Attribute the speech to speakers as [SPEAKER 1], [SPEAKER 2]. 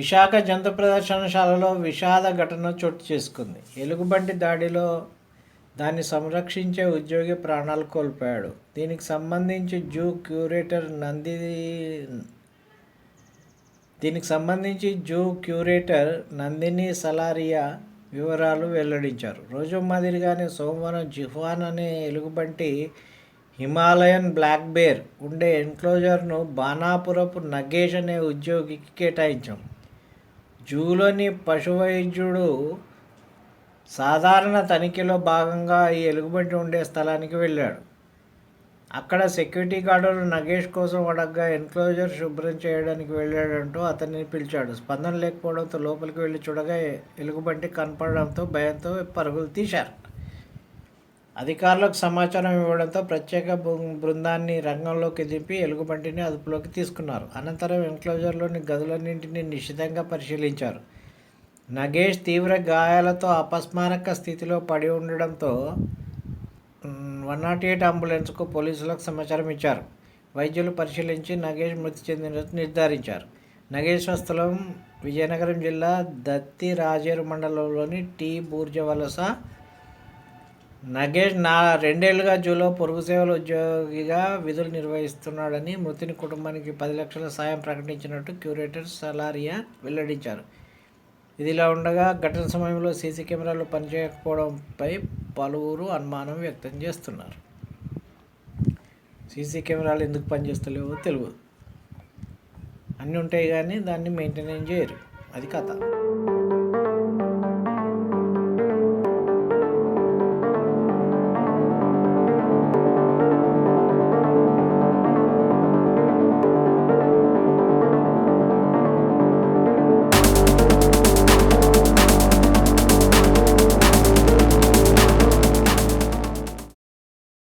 [SPEAKER 1] విశాఖ జంతు ప్రదర్శనశాలలో విషాద ఘటన చోటు చేసుకుంది. ఎలుగుబంటి దాడిలో దాన్ని సంరక్షించే ఉద్యోగి ప్రాణాలు కోల్పోయాడు. దీనికి సంబంధించి జూ క్యూరేటర్ నందిని సలారియా వివరాలు వెల్లడించారు. రోజు మాదిరిగానే సోమవారం జిహ్వాన్ అనే ఎలుగుబంటి హిమాలయన్ బ్లాక్ బేర్ ఉండే ఎన్క్లోజర్ను బాణాపురపు నగేష్ అనే ఉద్యోగికి కేటాయించాం. జూలోని పశువైద్యుడు సాధారణ తనిఖీలో భాగంగా ఈ ఎలుగుబంటి ఉండే స్థలానికి వెళ్ళాడు. అక్కడ సెక్యూరిటీ గార్డులు నగేష్ కోసం అడగ్గా ఎన్క్లోజర్ శుభ్రం చేయడానికి వెళ్ళాడంటూ అతన్ని పిలిచాడు. స్పందన లేకపోవడంతో లోపలికి వెళ్ళి చూడగా ఎలుగుబంటి కనపడడంతో భయంతో పరుగులు తీశారు. అధికారులకు సమాచారం ఇవ్వడంతో ప్రత్యేక బృందాన్ని రంగంలోకి దింపి ఎలుగుబంటిని అదుపులోకి తీసుకున్నారు. అనంతరం ఎన్క్లోజర్లోని గదులన్నింటినీ నిశితంగా పరిశీలించారు. నగేష్ తీవ్ర గాయాలతో అపస్మారక స్థితిలో పడి ఉండడంతో 108 అంబులెన్స్కు పోలీసులకు సమాచారం ఇచ్చారు. వైద్యులు పరిశీలించి నగేష్ మృతి చెందినట్లు నిర్ధారించారు. నగేష్ స్వస్థలం విజయనగరం జిల్లా దత్తి రాజేరు మండలంలోని టీ బూర్జవలస. నగేష్ 2 ఏళ్లుగా జూలో పొరుగు సేవల ఉద్యోగిగా విధులు నిర్వహిస్తున్నాడని, మృతుని కుటుంబానికి 10 లక్షల సాయం ప్రకటించినట్టు క్యూరేటర్ సలారియా వెల్లడించారు. ఇదిలా ఉండగా ఘటన సమయంలో సీసీ కెమెరాలు పనిచేయకపోవడంపై పలువురు అనుమానం వ్యక్తం చేస్తున్నారు. సీసీ కెమెరాలు ఎందుకు పనిచేస్తలేవో తెలియదు. అన్నీ ఉంటాయి కానీ దాన్ని మెయింటెనెన్స్ చేయరు. అది కథ.